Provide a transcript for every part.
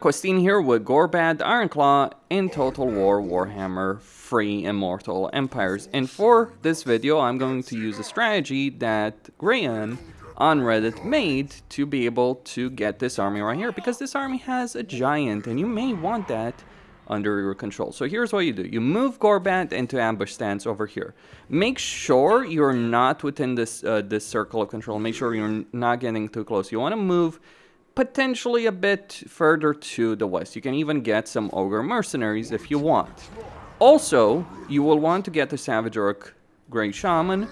Questing here with Gorbad Ironclaw in Total War Warhammer Free Immortal Empires. And for this video, I'm going to use a strategy that Grayan on Reddit made to be able to get this army right here, because this army has a giant and you may want that under your control. So here's what you do. You move Gorbad into ambush stance over here. Make sure you're not within this this circle of control. Make sure you're not getting too close. You want to move potentially a bit further to the west. You can even get some ogre mercenaries if you want. Also, you will want to get the Savage Orc Grey Shaman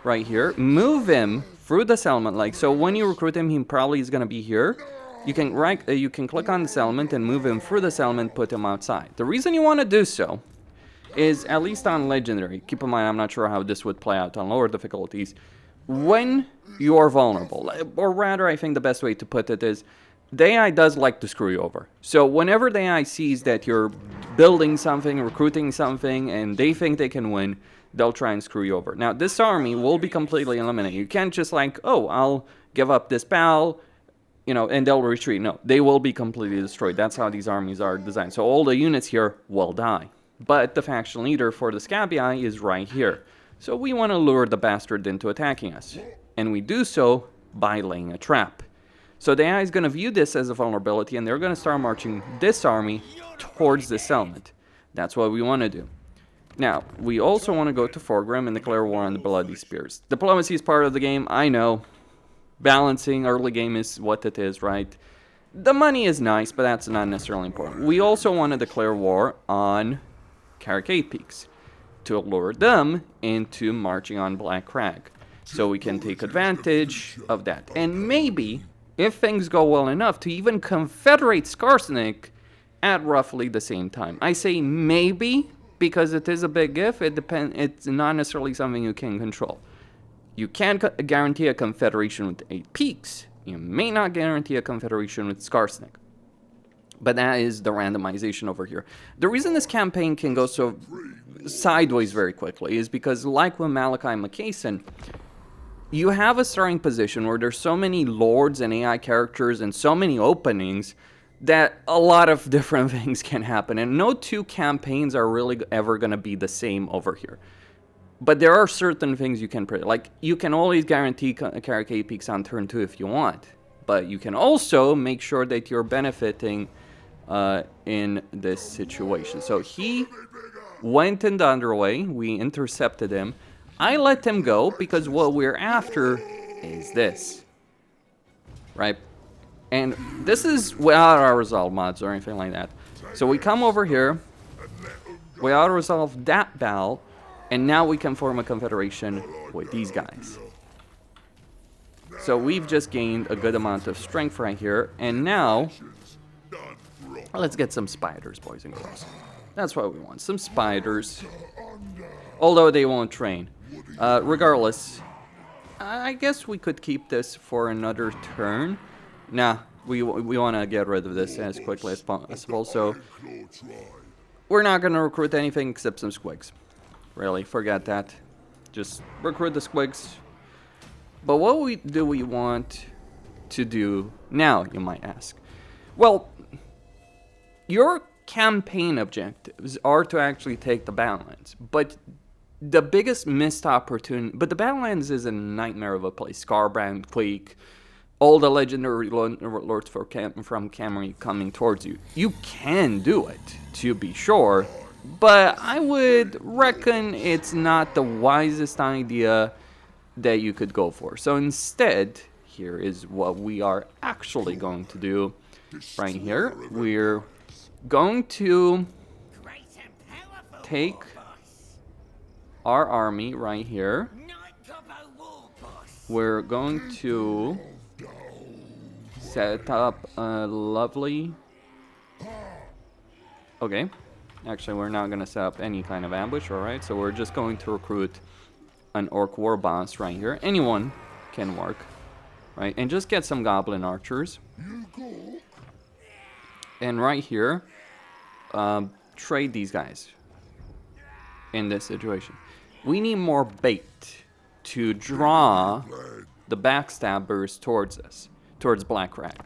right here. Move him through the settlement. Like, so when you recruit him, he probably is going to be here. You can click on the settlement and move him through the settlement, put him outside. The reason you want to do so is, at least on Legendary, keep in mind I'm not sure how this would play out on lower difficulties, when you are vulnerable, or rather I think the best way to put it is, the AI does like to screw you over. So whenever the AI sees that you're building something, recruiting something, and they think they can win, they'll try and screw you over. Now this army will be completely eliminated. You can't just like, oh, I'll give up this battle, you know, and they'll retreat. No, they will be completely destroyed. That's how these armies are designed. So all the units here will die. But the faction leader for the Scabbii is right here. So we want to lure the bastard into attacking us. And we do so by laying a trap. So the AI is going to view this as a vulnerability, and they're going to start marching this army towards the settlement. That's what we want to do. Now, we also want to go to Forgrim and declare war on the Bloody Spears. Diplomacy is part of the game, I know. Balancing early game is what it is, right? The money is nice, but that's not necessarily important. We also want to declare war on Caracade Peaks to lure them into marching on Black Crag. So we can take advantage of that. And maybe, if things go well enough, to even confederate Skarsnik at roughly the same time. I say maybe, because it is a big if. It's not necessarily something you can control. You can't guarantee a confederation with 8 peaks. You may not guarantee a confederation with Skarsnik. But that is the randomization over here. The reason this campaign can go so sideways very quickly is because, like with Malachi Macason, you have a starting position where there's so many lords and AI characters and so many openings that a lot of different things can happen. And no two campaigns are really ever going to be the same over here. But there are certain things you can predict. Like, you can always guarantee Caracade Peaks on turn 2 if you want. But you can also make sure that you're benefiting in this situation. So he went in the underway. We intercepted him. I let him go because what we're after is this. Right? And this is without our resolve mods or anything like that. So we come over here. We auto-resolve that battle. And now we can form a confederation with these guys. So we've just gained a good amount of strength right here. And now, let's get some spiders, boys and girls. That's what we want. Some spiders. Although they won't train. Regardless, I guess we could keep this for another turn. Nah, we want to get rid of this as quickly as possible. So we're not going to recruit anything except some squigs. Really, forget that. Just recruit the squigs. But what do we want to do now, you might ask? Well, your campaign objectives are to actually take the Battlelands. But the biggest missed opportunity... But the Battlelands is a nightmare of a place. Scarbrand, Quake, all the legendary lords from Camry coming towards you. You can do it, to be sure. But I would reckon it's not the wisest idea that you could go for. So instead, here is what we are actually going to do right here. We're going to take our army right here. We're going to set up a lovely... Okay. Actually, we're not going to set up any kind of ambush, alright? So we're just going to recruit an Orc War Boss right here. Anyone can work, right? And just get some Goblin Archers. And right here, trade these guys in this situation. We need more bait to draw the backstabbers towards us, towards Black Rat.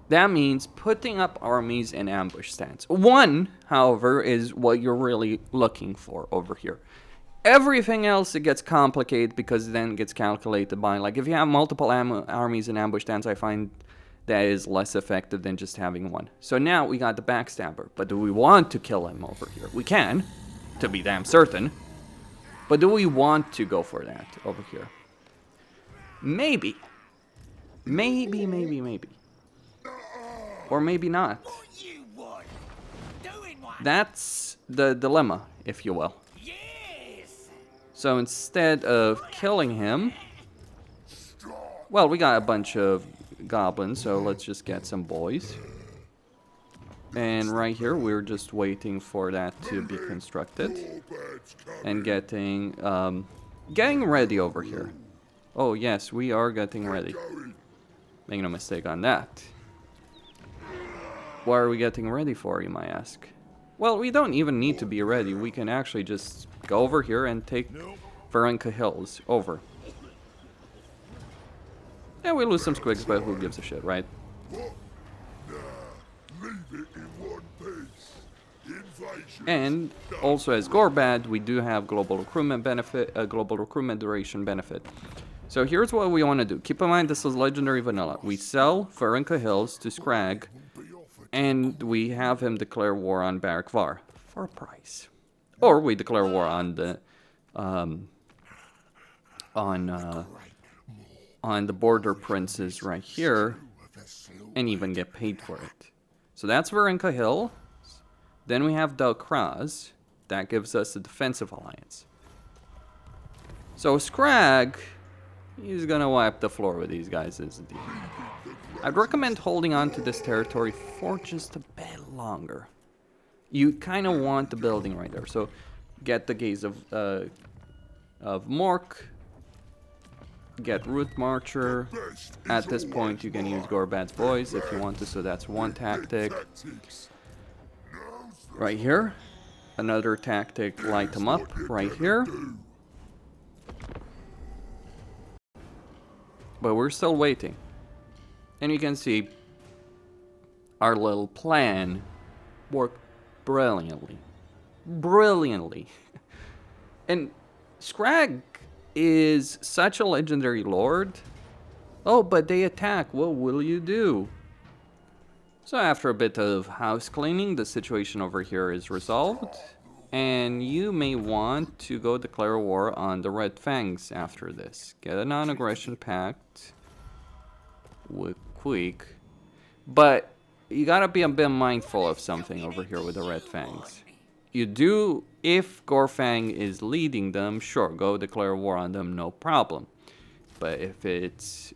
That means putting up armies in ambush stance. One, however, is what you're really looking for over here. Everything else, it gets complicated because then it gets calculated by, like, if you have multiple armies in ambush stance, I find that is less effective than just having one. So now we got the backstabber, but do we want to kill him over here? We can, to be damn certain, but do we want to go for that over here? Maybe. Maybe. Or maybe not. That's the dilemma, if you will. So instead of killing him, well, we got a bunch of goblins, so let's just get some boys. And right here, we're just waiting for that to be constructed. And getting ready over here. Oh yes, we are getting ready. Make no mistake on that. What are we getting ready for, you might ask? Well, we don't even need to be ready. We can actually just go over here and take Varenka Hills over. Yeah, we lose some squigs, but who gives a shit, right? And also as Gorbad, we do have global recruitment benefit, global recruitment duration benefit. So here's what we want to do. Keep in mind this is legendary vanilla. We sell Varenka Hills to Scrag, and we have him declare war on Barak Var for a price. Or we declare war on the border princes right here, and even get paid for it. So that's Varenka Hill. Then we have Dalkraz. That gives us a defensive alliance. So Scrag, he's gonna wipe the floor with these guys, isn't he? I'd recommend holding on to this territory for just a bit longer. You kind of want the building right there. So get the gaze of Mork. Get Root Marcher. At this point, you can use Gorbad's Boys if you want to, so that's one tactic. Right here. Another tactic, light them up right here. But we're still waiting. And you can see our little plan worked brilliantly. Brilliantly. And Scrag is such a legendary lord. Oh, but they attack. What will you do? So after a bit of house cleaning, the situation over here is resolved. And you may want to go declare war on the Red Fangs after this. Get a non-aggression pact with Queek. But you gotta be a bit mindful of something over here with the Red Fangs. You do, if Gorfang is leading them, sure, go declare war on them, no problem. But if it's,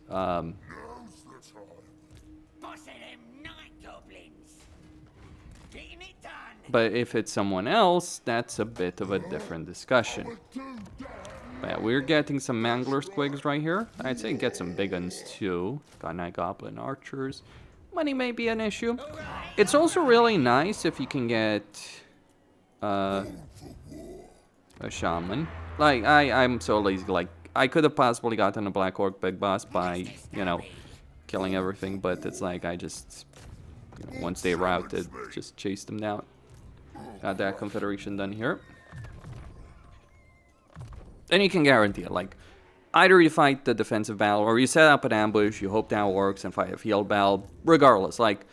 but if it's someone else, that's a bit of a different discussion. But yeah, we're getting some Mangler Squigs right here. I'd say get some big ones too. Got Night Goblin Archers. Money may be an issue. It's also really nice if you can get a Shaman. Like, I'm so lazy. Like, I could have possibly gotten a Black Orc Big Boss by, you know, killing everything. But it's like, I just, you know, once they routed, just chased them down. Got that Confederation done here. And you can guarantee it, like, either you fight the defensive battle, or you set up an ambush, you hope that works, and fight a field battle, regardless. Like,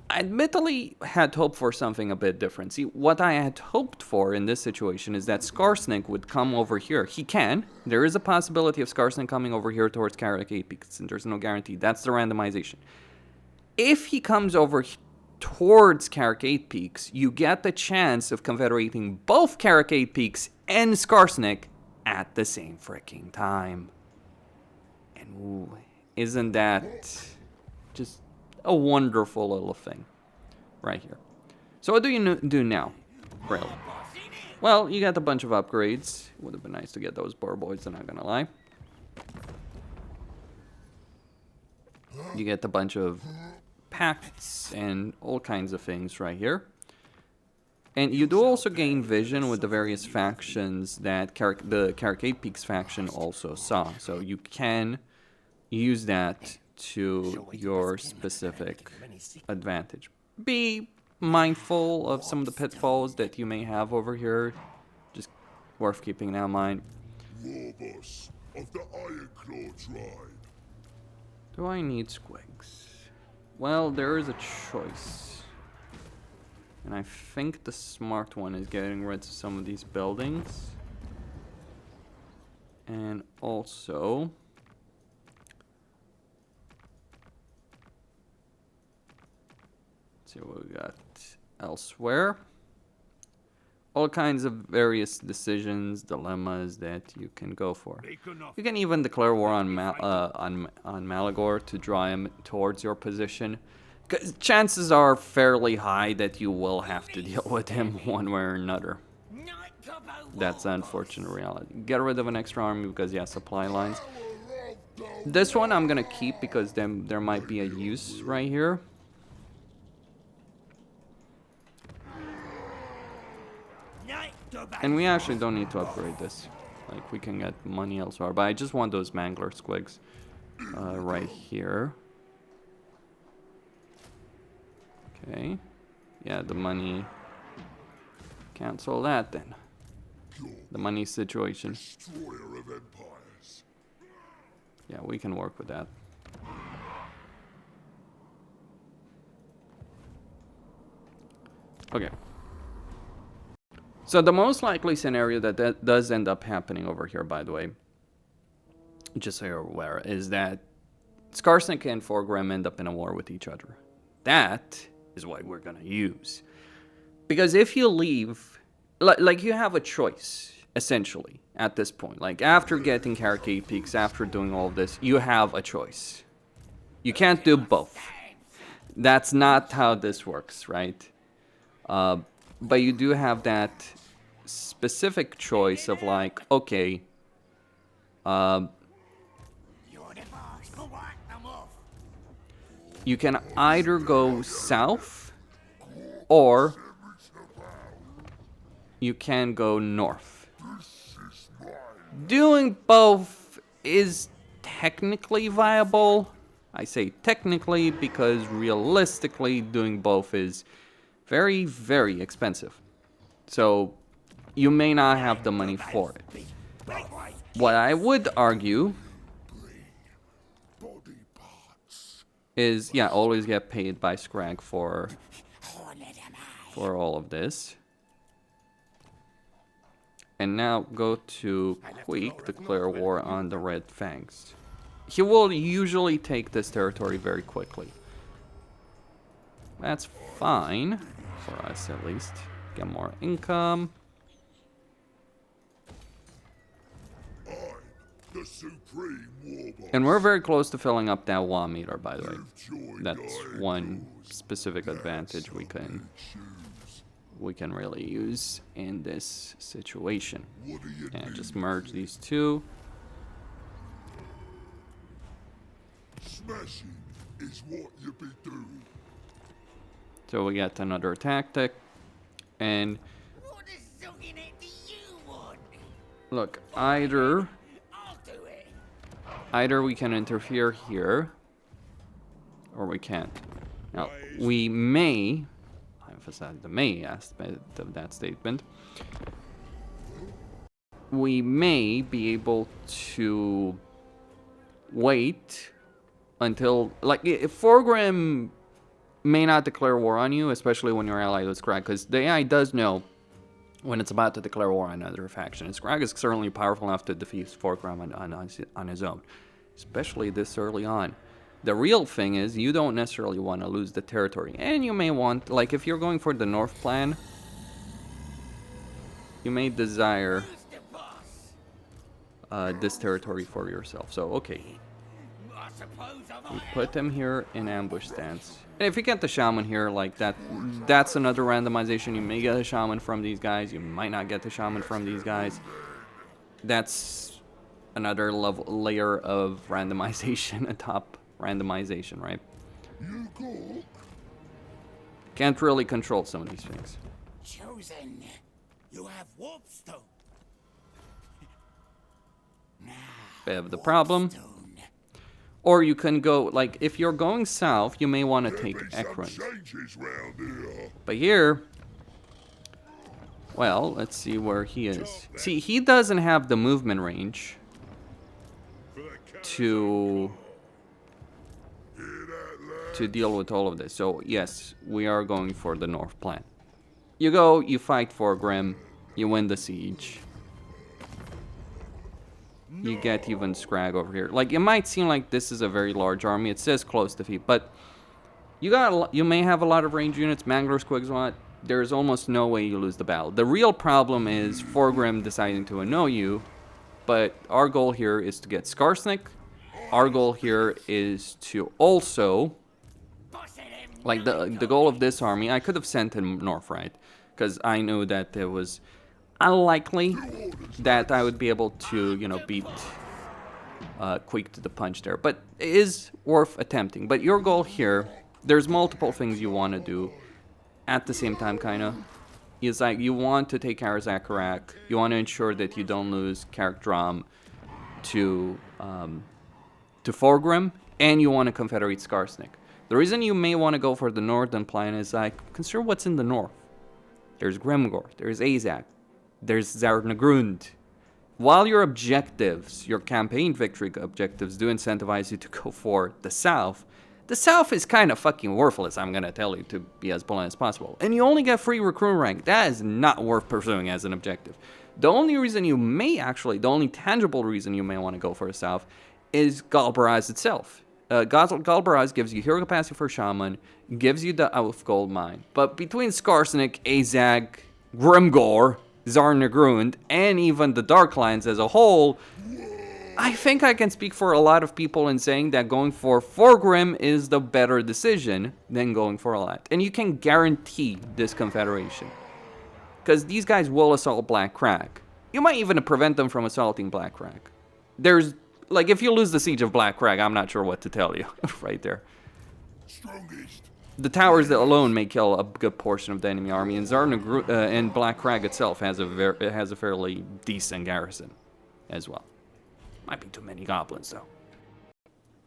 I admittedly had hoped for something a bit different. See, what I had hoped for in this situation is that Skarsnik would come over here. He can. There is a possibility of Skarsnik coming over here towards Karakate Peaks, and there's no guarantee. That's the randomization. If he comes over towards Karakate Peaks, you get the chance of confederating both Karakate Peaks and Skarsnik at the same freaking time. And ooh, isn't that just a wonderful little thing right here? So what do you do now, really? Well, you got a bunch of upgrades. Would have been nice to get those boar boys, I'm not gonna lie. You get a bunch of pacts and all kinds of things right here. And you do also gain vision with the various factions that the Karakate Peaks faction also saw. So you can use that to your specific advantage. Be mindful of some of the pitfalls that you may have over here. Just worth keeping that in mind. Warboss of the Ironclaw tribe. Do I need squigs? Well, there is a choice. And I think the smart one is getting rid of some of these buildings. And also... let's see what we got elsewhere. All kinds of various decisions, dilemmas that you can go for. You can even declare war on Malagor to draw him towards your position. 'Cause chances are fairly high that you will have to deal with him one way or another. That's an unfortunate reality. Get rid of an extra army because, yeah, supply lines. This one I'm gonna keep because then there might be a use right here. And we actually don't need to upgrade this. Like, we can get money elsewhere. But I just want those Mangler squigs right here. Okay. Yeah, the money. Cancel that then. The money situation. Destroyer of empires. Yeah, we can work with that. Okay. So the most likely scenario that does end up happening over here, by the way, just so you're aware, is that Skarsnik and Forgrim end up in a war with each other. That is what we're gonna use. Because if you leave, like you have a choice, essentially, at this point. Like, after getting Caracade Peaks, after doing all of this, you have a choice. You can't do both. That's not how this works, right? But you do have that specific choice of like, okay, you can either go south or you can go north. Doing both is technically viable. I say technically because realistically doing both is very, very expensive. So you may not have the money for it. What I would argue is, yeah, always get paid by Scrag for all of this. And now go to Queek, declare war on the Red Fangs. He will usually take this territory very quickly. That's fine, for us at least. Get more income. The supreme warboss. And we're very close to filling up that WA meter, by the way. That's one specific advantage we can really use in this situation. And just merge these two. Smashing is what you be doing. So we got another tactic. And look, either we can interfere here, or we can't. Now, we may, I emphasize the may aspect of that statement, we may be able to wait until, like, if Forgrim may not declare war on you, especially when you're allied with Scrag, because the AI does know when it's about to declare war on another faction. And Scrag is certainly powerful enough to defeat Forgrim on his own, especially this early on. The real thing is, you don't necessarily want to lose the territory. And you may want, like, if you're going for the North plan, you may desire this territory for yourself. So, okay. We put him here in ambush stance. And if you get the shaman here, like that's another randomization. You may get a shaman from these guys. You might not get the shaman from these guys. That's another layer of randomization atop randomization, right? Can't really control some of these things. Chosen, you have warpstone. Bit of the problem. Or you can go, like, if you're going south, you may want to take There'll be some Ekron. changes round here. But here, well, let's see where he is. See, he doesn't have the movement range to deal with all of this. So yes, we are going for the north plan. You go, you fight for Grim, you win the siege. You get even Scrag over here. Like, it might seem like this is a very large army. It says close defeat, but you may have a lot of range units. Mangler Squigs want. There's almost no way you lose the battle. The real problem is Forgrim deciding to annoy you, but our goal here is to get Skarsnik. Our goal here is to also, like, the goal of this army, I could have sent him north, right? Because I knew that it was unlikely that I would be able to, you know, beat Quick to the punch there. But it is worth attempting. But your goal here, there's multiple things you want to do at the same time, kind of. Is like, you want to take Arzakarak, you want to ensure that you don't lose Karakdram to Forgrim, and you want to confederate Skarsnik. The reason you may want to go for the northern plan is, like, consider what's in the north. There's Grimgor, there's Azak, there's Zarnagrund. While your objectives, your campaign victory objectives, do incentivize you to go for the south is kind of fucking worthless, I'm gonna tell you, to be as blunt as possible. And you only get free recruit rank. That is not worth pursuing as an objective. The only reason you may actually, the only tangible reason you may want to go for the south is Galbaraz itself. Galbaraz gives you hero capacity for Shaman, gives you the Elf Gold Mine. But between Skarsnik, Azag, Grimgor, Zarnagrund, and even the Dark Lands as a whole, I think I can speak for a lot of people in saying that going for Forgrim is the better decision than going for Alat. And you can guarantee this confederation, because these guys will assault Black Crag. You might even prevent them from assaulting Black Crag. There's, like, if you lose the siege of Black Crag, I'm not sure what to tell you right there. The towers that alone may kill a good portion of the enemy army, and and Black Crag itself has a fairly decent garrison as well. Might be too many goblins though.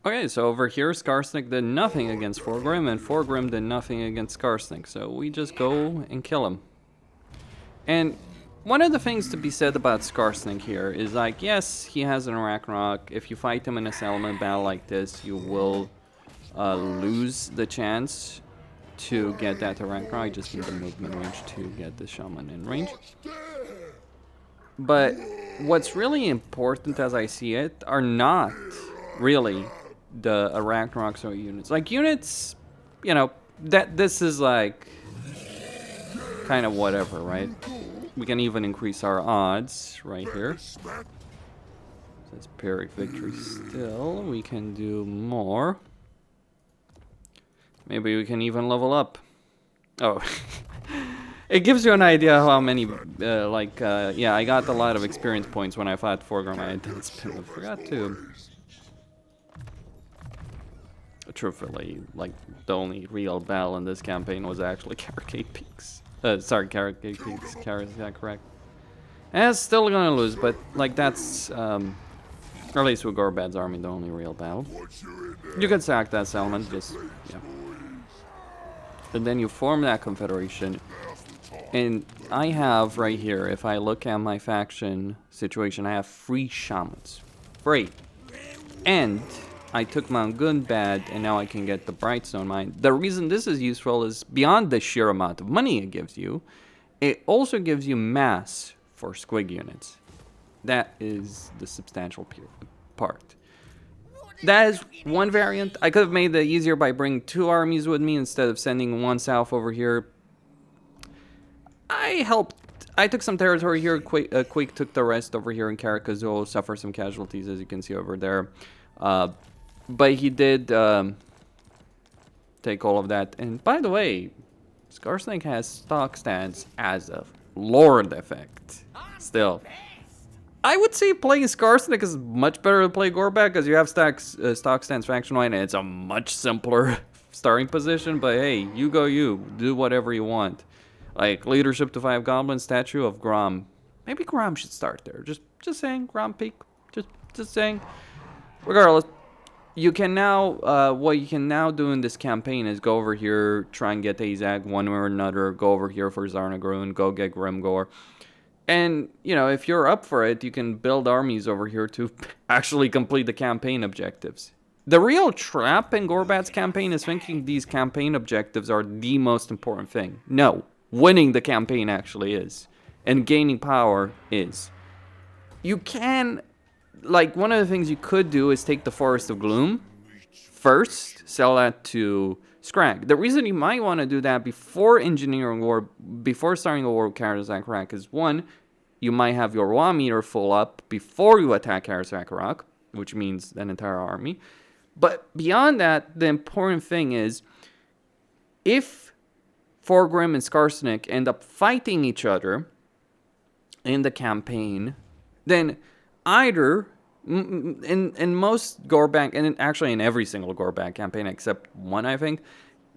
Okay, so over here, Skarsnik did nothing against Forgrim, and Forgrim did nothing against Skarsnik, so we just go and kill him. And one of the things to be said about Skarsnik here is, like, yes, he has an Ragnarok. If you fight him in a settlement battle like this, you will lose the chance to get that Ragnarok. I just need the movement range to get the Shaman in range. But what's really important, as I see it, are not really the Ragnarok or units. Like, units, you know, that this is like kind of whatever, right? We can even increase our odds right here. That's Pyrrhic victory still. We can do more. Maybe we can even level up. Oh. It gives you an idea how many, yeah, I got a lot of experience points when I fought Forgrim. I didn't spend, I forgot to. Truthfully, like, the only real battle in this campaign was actually Carricade Peaks. Carricade Peaks, is that correct? And it's still gonna lose, but, like, that's, or at least with Gorbad's army, the only real battle. You can sack that settlement, just, yeah. And then you form that confederation. And I have right here, if I look at my faction situation, I have 3 shamans. 3. And I took Mount Gorbad, and now I can get the Brightstone Mine. The reason this is useful is beyond the sheer amount of money it gives you, it also gives you mass for squig units. That is the substantial part. That is one variant. I could have made it easier by bringing 2 armies with me instead of sending 1 south over here. I took some territory here. Quake took the rest over here in Caracazol, suffered some casualties, as you can see over there. But he did take all of that. And by the way, Skarsnik has stock stance as a Lord effect. Still, I would say playing Skarsnik is much better than playing Gorbad, because you have stock stance faction line, and it's a much simpler starting position. But hey, you go, you do whatever you want. Like, leadership to 5 goblins, statue of Grom. Maybe Grom should start there. Just saying, Grom peak. Just saying. Regardless, you can now, what you can now do in this campaign is go over here, try and get Azag one way or another, go over here for Zarnagrun, go get Grimgor. And, you know, if you're up for it, you can build armies over here to actually complete the campaign objectives. The real trap in Gorbad's campaign is thinking these campaign objectives are the most important thing. No, winning the campaign actually is. And gaining power is. You can, like, one of the things you could do is take the Forest of Gloom first, sell that to Scrag. The reason you might want to do that before engineering war, before starting a war with Karazak is one, you might have your raw meter full up before you attack Karazak, which means an entire army. But beyond that, the important thing is, if Thorgrim and Skarsnik end up fighting each other in the campaign, then either in most Gorbad, and actually in every single Gorbad campaign except one, I think,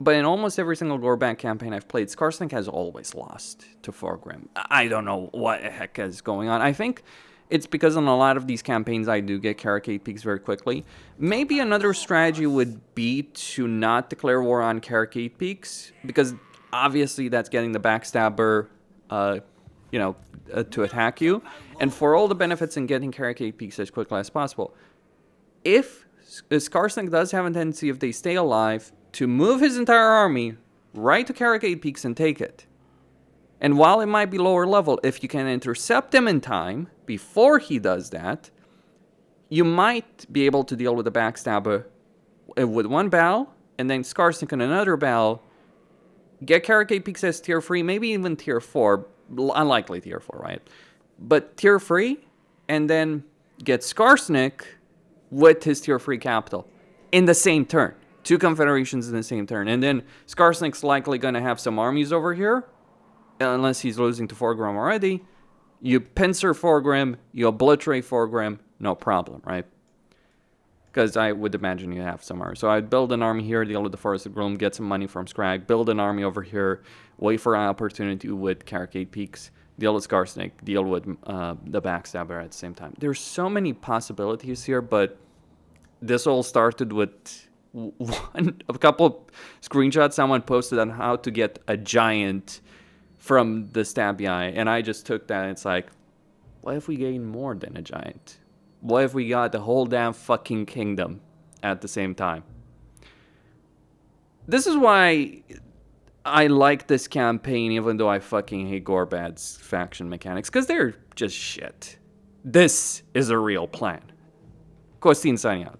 but in almost every single Gorbad campaign I've played, Skarsnik has always lost to Thorgrim. I don't know what the heck is going on. I think it's because in a lot of these campaigns I do get Caracade Peaks very quickly. Maybe another strategy would be to not declare war on Caracade Peaks, because obviously that's getting the Backstabber, to attack you. And for all the benefits in getting Caracade Peaks as quickly as possible, if Skarsnik does have a tendency, if they stay alive, to move his entire army right to Caracade Peaks and take it. And while it might be lower level, if you can intercept him in time before he does that, you might be able to deal with the Backstabber with one battle, and then Skarsnik in another battle, get Caracade Peaks as tier 3, maybe even tier 4, unlikely tier 4, right? But tier 3, and then get Skarsnik with his tier 3 capital in the same turn. 2 confederations in the same turn. And then Skarsnik's likely going to have some armies over here, unless he's losing to Thorgrim already. You pincer Thorgrim, you obliterate Thorgrim, no problem, right? Because I would imagine you have some army. So I'd build an army here, deal with the Forest of Gloom, get some money from Scrag, build an army over here, wait for an opportunity with Caracade Peaks, deal with Skarsnik, deal with the Backstabber at the same time. There's so many possibilities here, but this all started with a couple of screenshots someone posted on how to get a giant from the Stabby Eye, and I just took that and it's like, what if we gain more than a giant? What if we got the whole damn fucking kingdom at the same time? This is why I like this campaign, even though I fucking hate Gorbad's faction mechanics, because they're just shit. This is a real plan. Costin signing out.